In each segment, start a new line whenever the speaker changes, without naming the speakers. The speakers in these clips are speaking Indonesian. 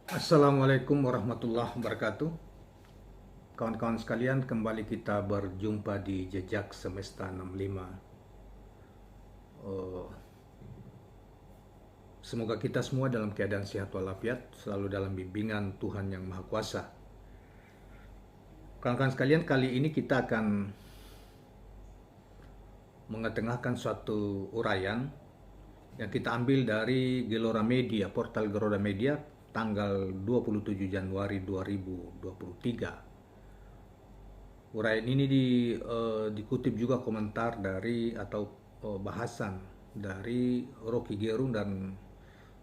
Assalamualaikum warahmatullahi wabarakatuh. Kawan-kawan sekalian, kembali kita berjumpa di Jejak Semesta 65. Eh, Semoga kita semua dalam keadaan sehat walafiat, selalu dalam bimbingan Tuhan Yang Maha Kuasa. Kawan-kawan sekalian, kali ini kita akan mengetengahkan suatu uraian yang kita ambil dari Gelora Media, portal Gelora Media, tanggal 27 Januari 2023. Uraian ini dikutip juga komentar dari atau bahasan dari Rocky Gerung, dan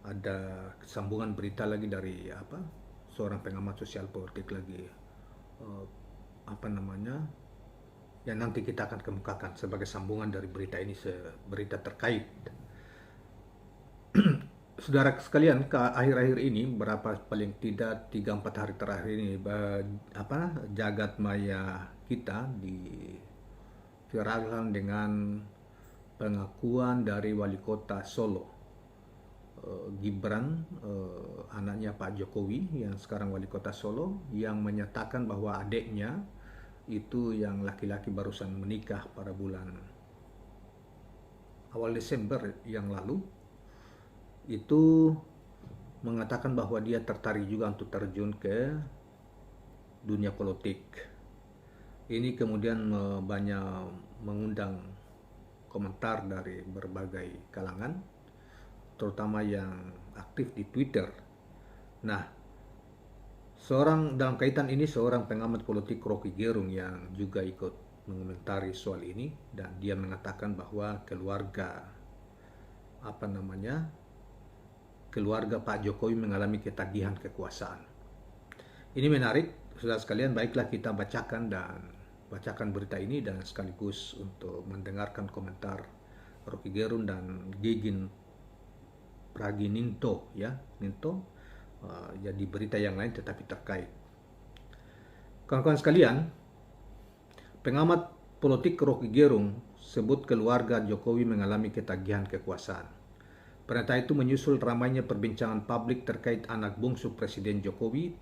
ada sambungan berita lagi dari seorang pengamat sosial politik lagi, eh, apa namanya, yang nanti kita akan kemukakan sebagai sambungan dari berita ini, berita terkait. Saudara sekalian, ke akhir-akhir ini, berapa paling tidak 3-4 hari terakhir ini, jagat maya kita diviralkan dengan pengakuan dari wali kota Solo, Gibran, anaknya Pak Jokowi yang sekarang wali kota Solo, yang menyatakan bahwa adiknya itu yang laki-laki barusan menikah pada bulan awal Desember yang lalu, itu mengatakan bahwa dia tertarik juga untuk terjun ke dunia politik. Ini kemudian banyak mengundang komentar dari berbagai kalangan, terutama yang aktif di Twitter. Nah, dalam kaitan ini, seorang pengamat politik, Rocky Gerung, yang juga ikut mengomentari soal ini, dan dia mengatakan bahwa keluarga Pak Jokowi mengalami ketagihan kekuasaan. Ini menarik, saudara sekalian. Baiklah, kita bacakan berita ini dan sekaligus untuk mendengarkan komentar Rocky Gerung dan Gigin Pragininto, ya, Ninto. Jadi berita yang lain tetapi terkait. Kawan-kawan sekalian, pengamat politik Rocky Gerung sebut keluarga Jokowi mengalami ketagihan kekuasaan. Pernyataan itu menyusul ramainya perbincangan publik terkait anak bungsu Presiden Jokowi,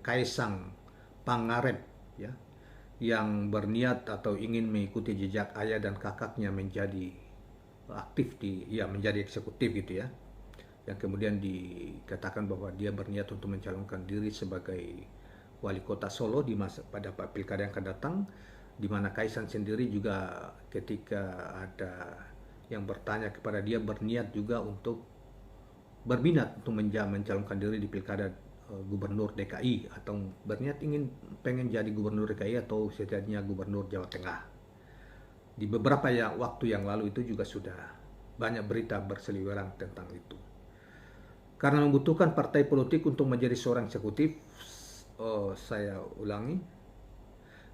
Kaisang Pangarep, ya, yang berniat atau ingin mengikuti jejak ayah dan kakaknya menjadi menjadi eksekutif gitu ya. Yang kemudian dikatakan bahwa dia berniat untuk mencalonkan diri sebagai wali kota Solo pada pilkada yang akan datang, di mana Kaisang sendiri juga, ketika ada yang bertanya kepada dia, berniat juga untuk berminat untuk mencalonkan diri di pilkada gubernur DKI, atau berniat pengen jadi gubernur DKI atau setidaknya gubernur Jawa Tengah. Di beberapa waktu yang lalu itu juga sudah banyak berita berseliweran tentang itu. Karena membutuhkan partai politik untuk menjadi seorang eksekutif, saya ulangi,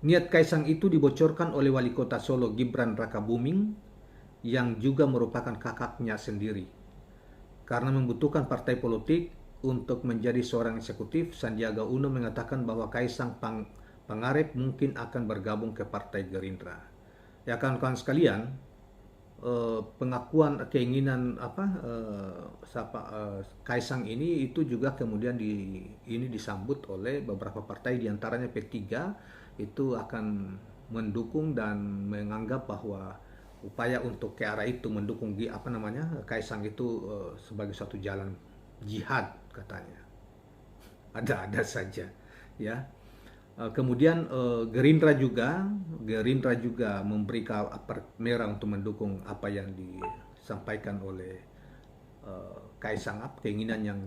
niat Kaisang itu dibocorkan oleh wali kota Solo Gibran Rakabuming, yang juga merupakan kakaknya sendiri. Karena membutuhkan partai politik untuk menjadi seorang eksekutif, Sandiaga Uno mengatakan bahwa Kaisang Pangarep mungkin akan bergabung ke Partai Gerindra. Ya, kawan-kawan sekalian, pengakuan keinginan Kaisang ini itu juga kemudian ini disambut oleh beberapa partai, diantaranya P3, itu akan mendukung dan menganggap bahwa upaya untuk ke arah itu, mendukung Kaisang itu sebagai suatu jalan jihad katanya. Ada-ada saja, ya. Kemudian Gerindra juga memberi merah untuk mendukung apa yang disampaikan oleh Kaisang, keinginan yang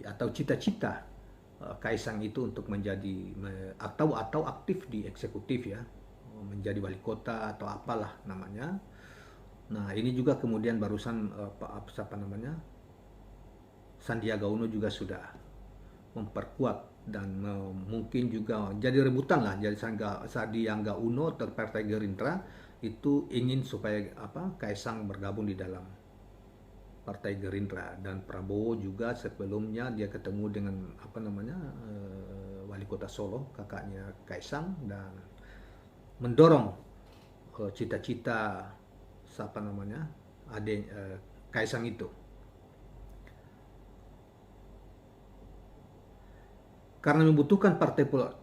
atau cita-cita Kaisang itu untuk menjadi atau aktif di eksekutif, ya, menjadi wali kota atau apalah namanya. Nah, ini juga kemudian barusan Sandiaga Uno juga sudah memperkuat, dan mungkin juga jadi rebutan lah. Jadi Sandiaga Uno atau Partai Gerindra itu ingin supaya Kaisang bergabung di dalam Partai Gerindra, dan Prabowo juga sebelumnya dia ketemu dengan wali kota Solo, kakaknya Kaisang, dan mendorong cita-cita adik Kaisang itu. Karena membutuhkan partai politik,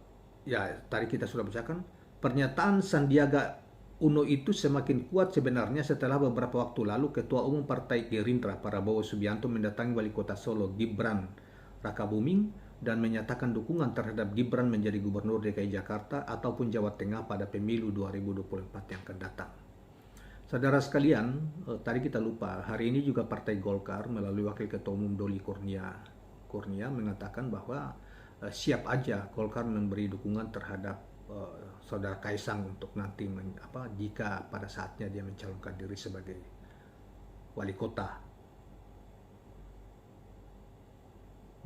ya tadi kita sudah bicarakan, pernyataan Sandiaga Uno itu semakin kuat sebenarnya setelah beberapa waktu lalu Ketua Umum Partai Gerindra Prabowo Subianto mendatangi Wali Kota Solo Gibran Rakabuming dan menyatakan dukungan terhadap Gibran menjadi Gubernur DKI Jakarta ataupun Jawa Tengah pada pemilu 2024 yang akan datang. Saudara sekalian, tadi kita lupa, hari ini juga Partai Golkar melalui Wakil Ketua Umum Doli Kurnia mengatakan bahwa siap aja Golkar memberi dukungan terhadap Saudara Kaisang untuk nanti jika pada saatnya dia mencalonkan diri sebagai wali kota.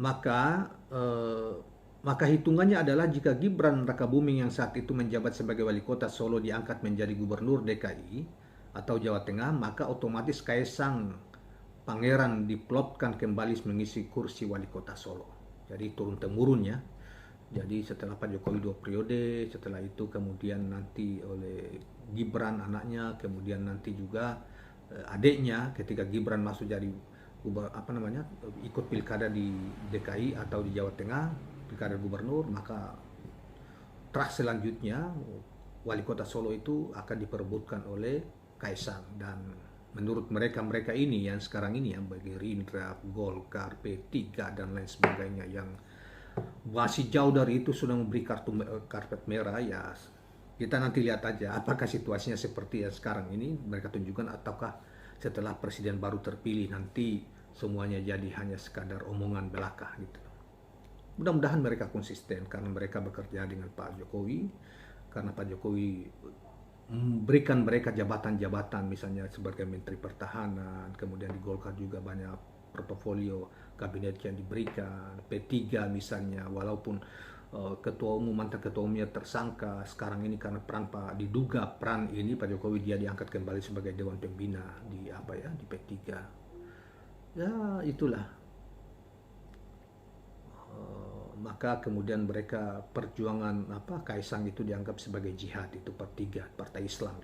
Maka hitungannya adalah jika Gibran Rakabuming yang saat itu menjabat sebagai wali kota Solo diangkat menjadi gubernur DKI atau Jawa Tengah, maka otomatis Kaisang Pangeran diplotkan kembali mengisi kursi wali kota Solo. Jadi turun temurun ya. Jadi setelah Pak Jokowi 2 periode, setelah itu kemudian nanti oleh Gibran anaknya, kemudian nanti juga adiknya ketika Gibran masuk jadi ikut pilkada di DKI atau di Jawa Tengah, pilkada gubernur, maka terah selanjutnya wali kota Solo itu akan diperebutkan oleh Kaisang. Dan menurut mereka ini yang sekarang ini ya, Gerindra, Golkar, P3 dan lain sebagainya yang masih jauh dari itu sudah memberi karpet merah, ya kita nanti lihat aja apakah situasinya seperti yang sekarang ini mereka tunjukkan ataukah setelah presiden baru terpilih nanti semuanya jadi hanya sekadar omongan belaka gitu. Mudah-mudahan mereka konsisten karena mereka bekerja dengan Pak Jokowi, karena Pak Jokowi memberikan mereka jabatan-jabatan misalnya sebagai Menteri Pertahanan, kemudian di Golkar juga banyak portofolio kabinet yang diberikan, P3 misalnya, walaupun mantan ketua umumnya tersangka, sekarang ini karena diduga peran ini Pak Jokowi dia diangkat kembali sebagai Dewan Pembina di di P3. Ya itulah. Maka kemudian mereka perjuangan Kaisang itu dianggap sebagai jihad, itu partai Islam.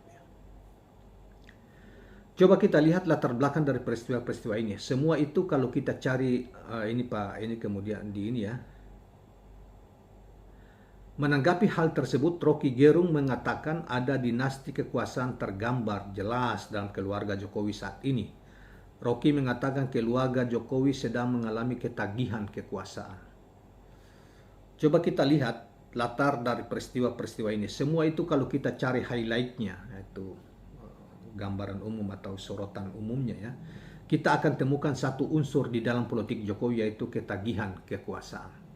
Coba kita lihat latar belakang dari peristiwa-peristiwa ini. Semua itu kalau kita cari ini kemudian di ini ya. Menanggapi hal tersebut, Rocky Gerung mengatakan ada dinasti kekuasaan tergambar jelas dalam keluarga Jokowi saat ini. Rocky mengatakan keluarga Jokowi sedang mengalami ketagihan kekuasaan. Coba kita lihat latar dari peristiwa-peristiwa ini. Semua itu kalau kita cari highlight-nya, yaitu gambaran umum atau sorotan umumnya ya, kita akan temukan satu unsur di dalam politik Jokowi, yaitu ketagihan kekuasaan.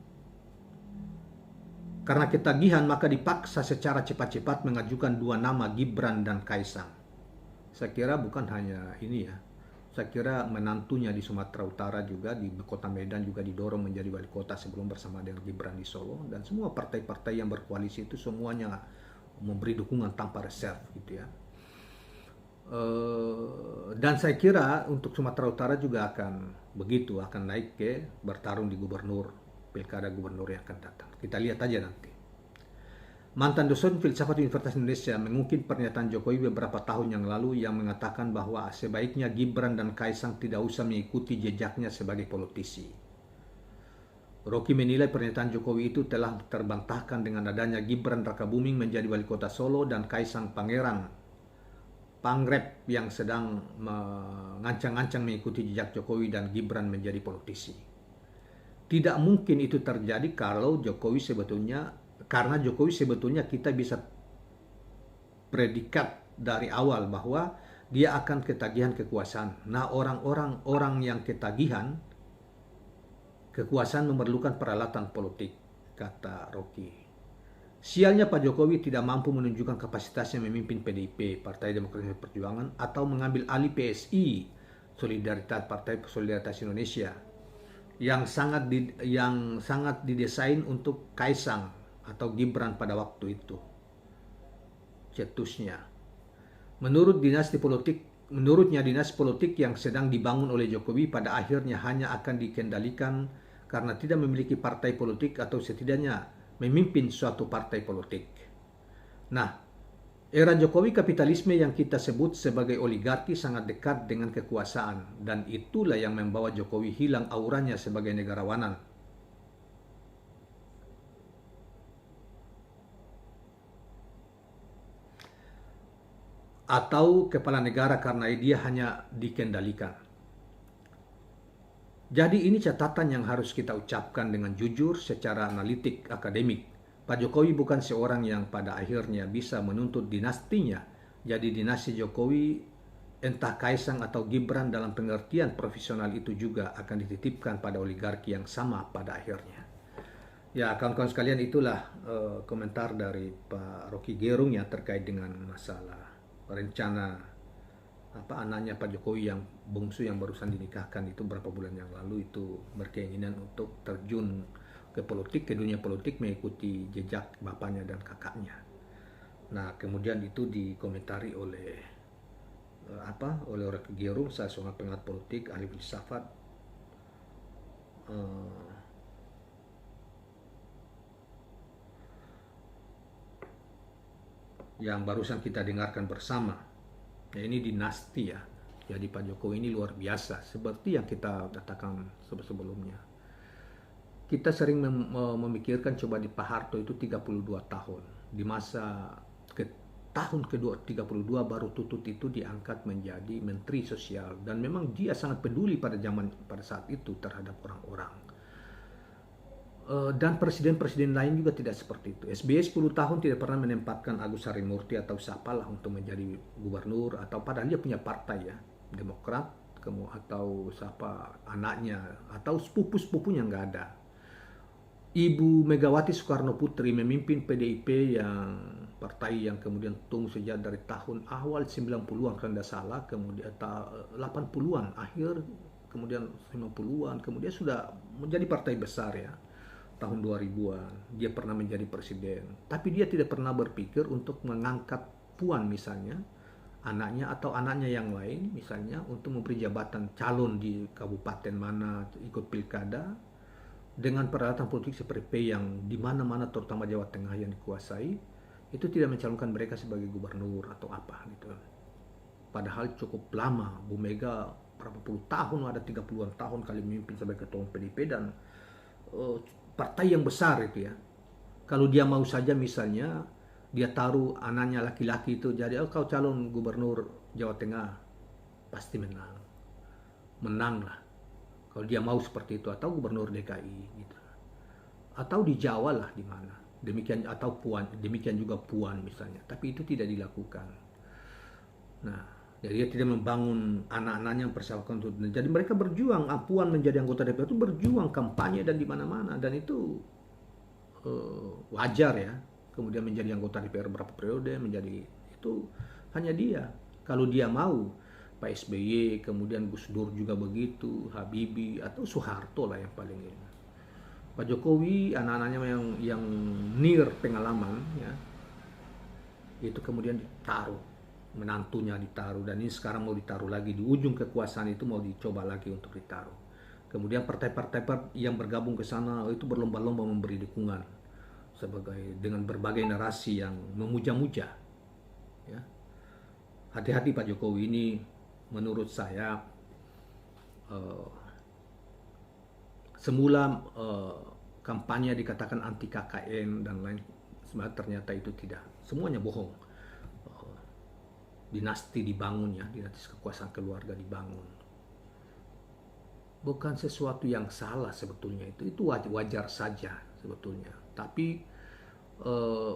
Karena ketagihan maka dipaksa secara cepat-cepat mengajukan 2 nama, Gibran dan Kaisang. Saya kira bukan hanya ini ya, saya kira menantunya di Sumatera Utara juga, di kota Medan juga didorong menjadi wali kota sebelum bersama dengan Gibran di Solo, dan semua partai-partai yang berkoalisi itu semuanya memberi dukungan tanpa reserve gitu ya. Dan saya kira untuk Sumatera Utara juga akan begitu, akan naik ke bertarung di pilkada gubernur yang akan datang. Kita lihat aja nanti. Mantan dosen filsafat Universitas Indonesia mengungkit pernyataan Jokowi beberapa tahun yang lalu yang mengatakan bahwa sebaiknya Gibran dan Kaisang tidak usah mengikuti jejaknya sebagai politisi. Rocky menilai pernyataan Jokowi itu telah terbantahkan dengan adanya Gibran Rakabuming menjadi wali kota Solo dan Kaisang Pangrep yang sedang mengancang-ancang mengikuti jejak Jokowi dan Gibran menjadi politisi. Tidak mungkin itu terjadi karena Jokowi sebetulnya kita bisa predikat dari awal bahwa dia akan ketagihan kekuasaan. Nah, orang yang ketagihan kekuasaan memerlukan peralatan politik, kata Rocky. Sialnya Pak Jokowi tidak mampu menunjukkan kapasitasnya memimpin PDIP, Partai Demokrasi Perjuangan, atau mengambil alih PSI, Partai Solidaritas Indonesia, yang sangat didesain untuk Kaisang atau Gibran pada waktu itu. Cetusnya. Menurutnya dinasti politik yang sedang dibangun oleh Jokowi pada akhirnya hanya akan dikendalikan karena tidak memiliki partai politik atau setidaknya memimpin suatu partai politik. Nah, era Jokowi kapitalisme yang kita sebut sebagai oligarki sangat dekat dengan kekuasaan, dan itulah yang membawa Jokowi hilang auranya sebagai negarawanan. atau kepala negara karena dia hanya dikendalikan. Jadi ini catatan yang harus kita ucapkan dengan jujur secara analitik akademik. Pak Jokowi bukan seorang yang pada akhirnya bisa menuntut dinastinya. Jadi dinasti Jokowi, entah Kaisang atau Gibran dalam pengertian profesional itu juga akan dititipkan pada oligarki yang sama pada akhirnya. Ya, kawan-kawan sekalian, itulah komentar dari Pak Rocky Gerung ya terkait dengan masalah rencana anaknya Pak Jokowi yang bungsu yang barusan dinikahkan itu berapa bulan yang lalu itu berkeinginan untuk terjun ke politik, ke dunia politik mengikuti jejak bapaknya dan kakaknya. Nah, kemudian itu dikomentari oleh oleh Rocky Gerung, saya seorang pengamat politik, ahli filsafat, yang barusan kita dengarkan bersama. Ya, ini dinasti ya. Jadi Pak Jokowi ini luar biasa. Seperti yang kita katakan sebelumnya. Kita sering memikirkan coba di Pak Harto itu 32 tahun. Di masa tahun kedua 32 baru Tutut itu diangkat menjadi Menteri Sosial. Dan memang dia sangat peduli pada saat itu terhadap orang-orang. Dan presiden-presiden lain juga tidak seperti itu. SBY 10 tahun tidak pernah menempatkan Agus Harimurti atau siapalah untuk menjadi gubernur, atau padahal dia punya partai ya, Demokrat, atau siapa anaknya, atau sepupu-sepupunya nggak ada. Ibu Megawati Soekarno Putri memimpin PDIP yang partai yang kemudian tumbuh sejak dari tahun awal 90-an kalau tidak salah, kemudian 80-an akhir, kemudian 50-an, kemudian sudah menjadi partai besar ya. Tahun 2000-an, dia pernah menjadi presiden. Tapi dia tidak pernah berpikir untuk mengangkat Puan misalnya, anaknya atau anaknya yang lain misalnya, untuk memberi jabatan calon di kabupaten mana, ikut pilkada, dengan peralatan politik seperti P yang di mana-mana terutama Jawa Tengah yang dikuasai, itu tidak mencalonkan mereka sebagai gubernur atau apa gitu. Padahal cukup lama, Bu Mega berapa puluh tahun, ada 30-an tahun kali memimpin sebagai ketua PDIP dan partai yang besar itu ya. Kalau dia mau saja misalnya dia taruh anaknya laki-laki itu jadi kau calon gubernur Jawa Tengah, pasti menang lah kalau dia mau seperti itu, atau gubernur DKI gitu, atau di Jawa lah di mana demikian, atau Puan, demikian juga Puan misalnya. Tapi itu tidak dilakukan. Nah, jadi dia tidak membangun anak-anaknya yang persiapkan untuk, jadi mereka berjuang. Puan menjadi anggota DPR itu berjuang kampanye dan di mana-mana, dan itu wajar ya. Kemudian menjadi anggota DPR berapa periode, menjadi itu hanya dia. Kalau dia mau, Pak SBY, kemudian Gus Dur juga begitu, Habibie atau Soeharto lah yang paling ini. Pak Jokowi anak-anaknya yang near pengalaman ya, itu kemudian ditaruh, menantunya ditaruh, dan ini sekarang mau ditaruh lagi di ujung kekuasaan itu, mau dicoba lagi untuk ditaruh. Kemudian partai-partai yang bergabung ke sana itu berlomba-lomba memberi dukungan sebagai dengan berbagai narasi yang memuja-muja. Ya. Hati-hati Pak Jokowi ini, menurut saya semula kampanye dikatakan anti KKN dan lain, sebenarnya ternyata itu tidak, semuanya bohong. Dinasti dibangun ya, dinasti kekuasaan keluarga dibangun. Bukan sesuatu yang salah sebetulnya, itu wajar saja sebetulnya. Tapi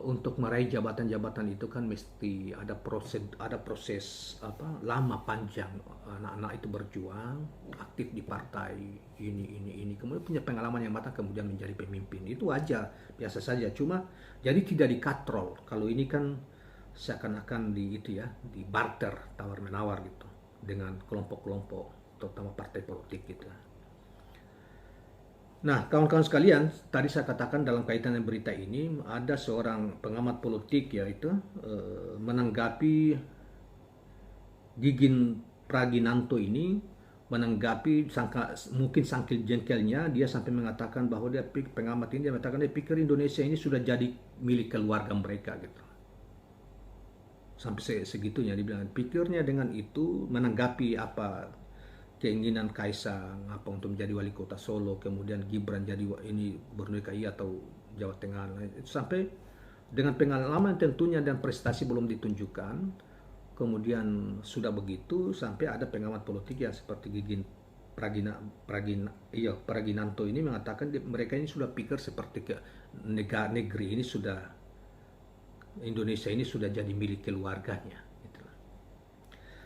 untuk meraih jabatan-jabatan itu kan mesti ada proses lama panjang. Anak-anak itu berjuang aktif di partai ini, kemudian punya pengalaman yang matang, kemudian menjadi pemimpin. Itu wajar, biasa saja. Cuma jadi tidak dikatrol. Kalau ini kan seakan-akan di barter, tawar menawar gitu dengan kelompok-kelompok, terutama partai politik gitu. Nah, kawan-kawan sekalian, tadi saya katakan dalam kaitan dengan berita ini, ada seorang pengamat politik yaitu menanggapi Gigin Praginanto ini, menanggapi mungkin sangkil jengkelnya, dia sampai mengatakan bahwa pengamat ini, dia mengatakan dia pikir Indonesia ini sudah jadi milik keluarga mereka gitu. Sampai segitunya dibilang, pikirnya dengan itu menanggapi keinginan Kaisang untuk menjadi wali kota Solo, kemudian Gibran jadi ini gubernur DKI atau Jawa Tengah, sampai dengan pengalaman tentunya dan prestasi belum ditunjukkan, kemudian sudah begitu sampai ada pengamat politik yang seperti Gigin Praginanto ini mengatakan mereka ini sudah pikir seperti ke negeri ini sudah, Indonesia ini sudah jadi milik keluarganya.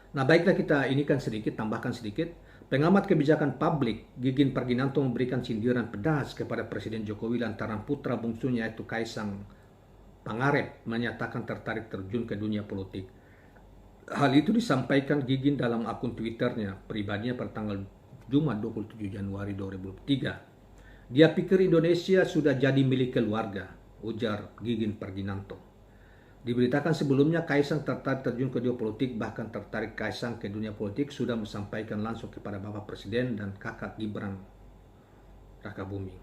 Nah, baiklah, kita ini kan sedikit, tambahkan sedikit. Pengamat kebijakan publik Gigin Praginanto memberikan sindiran pedas kepada Presiden Jokowi lantaran putra bungsunya yaitu Kaisang Pangarep menyatakan tertarik terjun ke dunia politik. Hal itu disampaikan Gigin dalam akun Twitternya pribadinya pada tanggal Jumat 27 Januari 2003. Dia pikir Indonesia sudah jadi milik keluarga, ujar Gigin Praginanto. Diberitakan sebelumnya Kaisang tertarik terjun ke dunia politik, bahkan tertarik Kaisang ke dunia politik sudah disampaikan langsung kepada Bapak Presiden dan kakak Gibran Rakabuming.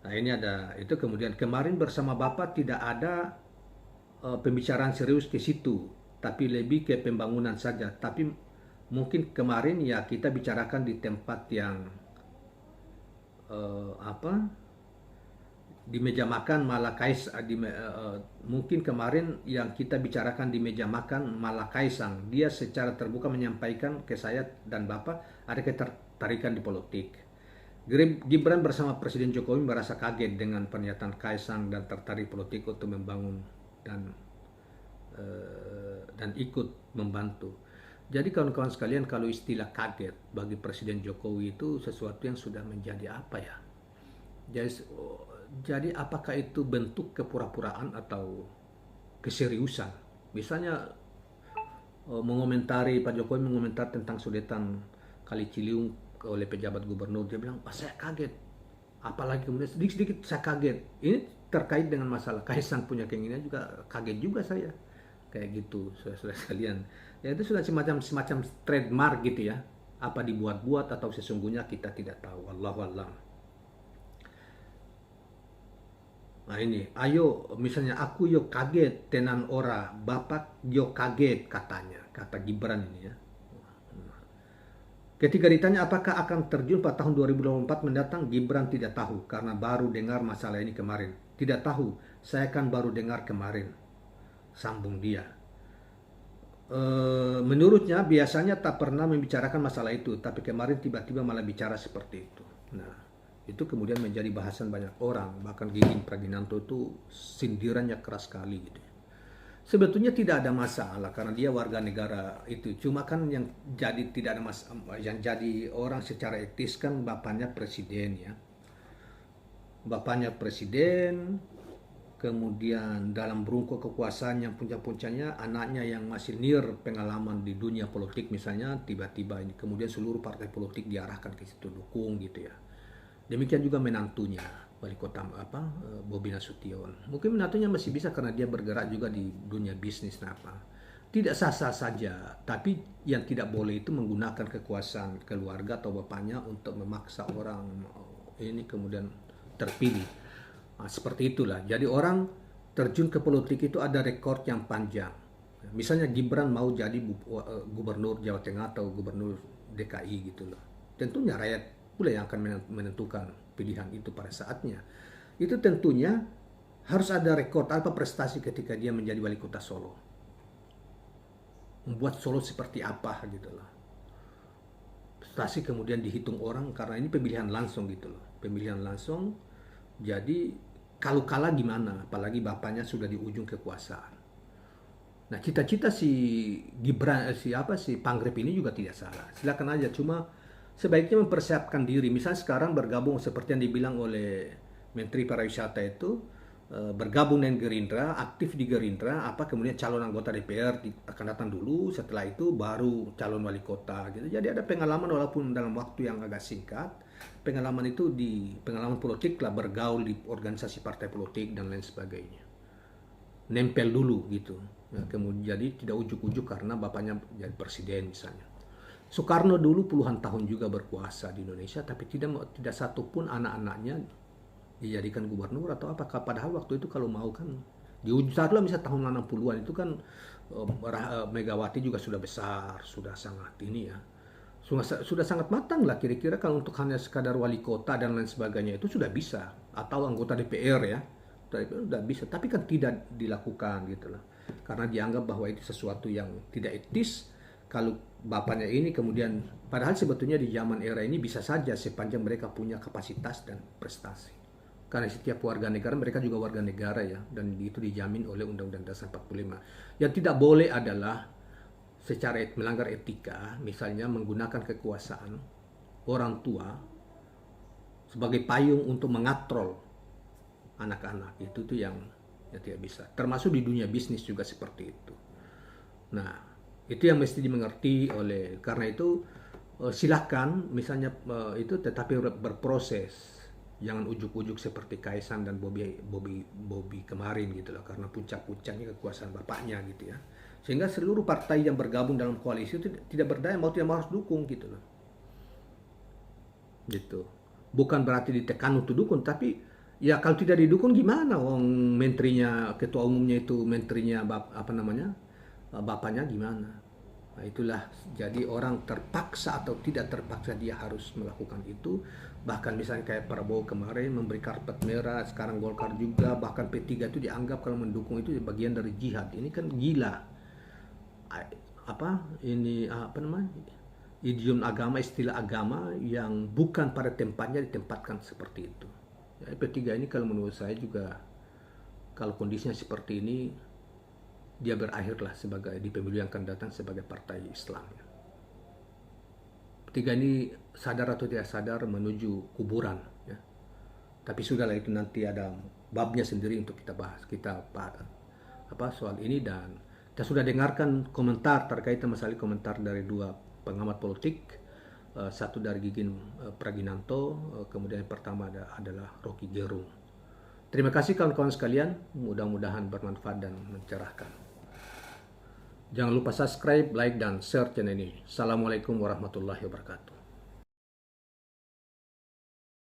Nah, ini ada itu, kemudian kemarin bersama Bapak tidak ada pembicaraan serius ke situ, tapi lebih ke pembangunan saja. Tapi mungkin kemarin ya kita bicarakan di tempat yang di meja makan malah mungkin kemarin yang kita bicarakan di meja makan malah Kaisang dia secara terbuka menyampaikan ke saya dan Bapak ada ketertarikan di politik. Gibran bersama Presiden Jokowi merasa kaget dengan pernyataan Kaisang dan tertarik politik untuk membangun dan ikut membantu. Jadi kawan-kawan sekalian, kalau istilah kaget bagi Presiden Jokowi itu sesuatu yang sudah menjadi apa ya? Jadi apakah itu bentuk kepura-puraan atau keseriusan? Misalnya mengomentari, Pak Jokowi mengomentari tentang sudetan Kali Ciliwung oleh pejabat gubernur, dia bilang, saya kaget. Apalagi kemudian sedikit-sedikit saya kaget. Ini terkait dengan masalah Kaisang punya keinginan juga, kaget juga saya. Kayak gitu, saudara sekalian. Ya itu sudah semacam trademark gitu ya. Apa dibuat-buat atau sesungguhnya kita tidak tahu. Wallahu a'lam. Nah ini, ayo misalnya aku yo kaget tenan ora, Bapak yo kaget katanya, kata Gibran ini ya. Ketika ditanya apakah akan terjun pada tahun 2024 mendatang, Gibran tidak tahu karena baru dengar masalah ini kemarin. Tidak tahu, saya kan baru dengar kemarin, sambung dia. Menurutnya biasanya tak pernah membicarakan masalah itu, tapi kemarin tiba-tiba malah bicara seperti itu. Nah, itu kemudian menjadi bahasan banyak orang, bahkan Gigin Praginanto itu sindirannya keras sekali gitu. Sebetulnya tidak ada masalah karena dia warga negara itu, cuma kan yang jadi tidak ada masalah, yang jadi orang secara etis kan bapaknya presiden ya. Bapaknya presiden, kemudian dalam berungkuk kekuasaan yang puncak-puncaknya anaknya yang masih near pengalaman di dunia politik misalnya, tiba-tiba ini kemudian seluruh partai politik diarahkan ke situ dukung gitu ya. Demikian juga menantunya, wali kota Bobi Nasution. Mungkin menantunya masih bisa karena dia bergerak juga di dunia bisnis Tidak sah-sah saja, tapi yang tidak boleh itu menggunakan kekuasaan keluarga atau bapaknya untuk memaksa orang ini kemudian terpilih. Nah, seperti itulah. Jadi orang terjun ke politik itu ada rekor yang panjang. Misalnya Gibran mau jadi gubernur Jawa Tengah atau gubernur DKI gitu loh. Tentunya rakyat pula yang akan menentukan pilihan itu pada saatnya. Itu tentunya harus ada rekor apa prestasi ketika dia menjadi wali kota Solo. Membuat Solo seperti apa gitu loh. Prestasi kemudian dihitung orang karena ini pemilihan langsung gitu loh. Pemilihan langsung. Jadi kalau kalah gimana? Apalagi bapaknya sudah di ujung kekuasaan. Nah, cita-cita si Gibran si Pangarep ini juga tidak salah. Silakan aja, cuma sebaiknya mempersiapkan diri. Misalnya sekarang bergabung seperti yang dibilang oleh Menteri Pariwisata itu, bergabung dengan Gerindra, aktif di Gerindra, kemudian calon anggota DPR akan datang dulu, setelah itu baru calon wali kota gitu. Jadi ada pengalaman walaupun dalam waktu yang agak singkat. Pengalaman itu pengalaman politik lah, bergaul di organisasi partai politik dan lain sebagainya. Nempel dulu gitu. Nah, kemudian jadi tidak ujuk-ujuk karena bapaknya jadi presiden misalnya. Soekarno dulu puluhan tahun juga berkuasa di Indonesia, tapi tidak satupun anak-anaknya dijadikan gubernur atau apa. Padahal waktu itu kalau mau kan diujar lah, misalnya tahun 60-an itu kan Megawati juga sudah besar, sudah sangat ini ya. Sudah sangat matang lah kira-kira kalau untuk hanya sekadar wali kota dan lain sebagainya itu sudah bisa, atau anggota DPR ya. Sudah bisa, tapi kan tidak dilakukan gitu lah. karena dianggap bahwa itu sesuatu yang tidak etis kalau bapaknya ini kemudian, padahal sebetulnya di zaman era ini bisa saja sepanjang mereka punya kapasitas dan prestasi. Karena setiap warga negara, mereka juga warga negara ya, dan itu dijamin oleh Undang-Undang Dasar 45. Yang tidak boleh adalah secara melanggar etika, misalnya menggunakan kekuasaan orang tua sebagai payung untuk mengatrol anak-anak. Itu tuh yang tidak bisa. Termasuk di dunia bisnis juga seperti itu. Nah, itu yang mesti dimengerti oleh, karena itu silahkan misalnya itu tetapi berproses. Jangan ujuk-ujuk seperti Kaisang dan Bobby kemarin gitu loh, karena puncak-puncaknya kekuasaan bapaknya gitu ya. Sehingga seluruh partai yang bergabung dalam koalisi itu tidak berdaya, mau tidak mau harus dukung gitu loh. Gitu. Bukan berarti ditekan untuk dukung, tapi ya kalau tidak didukung gimana? Wong menterinya, ketua umumnya itu menterinya bapaknya gimana? Nah, itulah, jadi orang terpaksa atau tidak terpaksa dia harus melakukan itu. Bahkan misalnya kayak Prabowo kemarin memberi karpet merah, sekarang Golkar juga, bahkan P3 itu dianggap kalau mendukung itu bagian dari jihad. Ini kan gila. Idiom agama, istilah agama yang bukan pada tempatnya ditempatkan seperti itu. Ya, P3 ini kalau menurut saya juga, kalau kondisinya seperti ini, dia berakhirlah sebagai di pemilu yang akan datang sebagai partai Islam. P3 ini sadar atau tidak sadar menuju kuburan. Ya. Tapi sudahlah, itu nanti ada babnya sendiri untuk kita bahas. Soal ini, dan kita sudah dengarkan komentar terkait masalah komentar dari dua pengamat politik. Satu dari Gigin Praginanto, kemudian yang pertama adalah Rocky Gerung. Terima kasih kawan-kawan sekalian, mudah-mudahan bermanfaat dan mencerahkan. Jangan lupa subscribe, like, dan share channel ini. Assalamualaikum warahmatullahi wabarakatuh.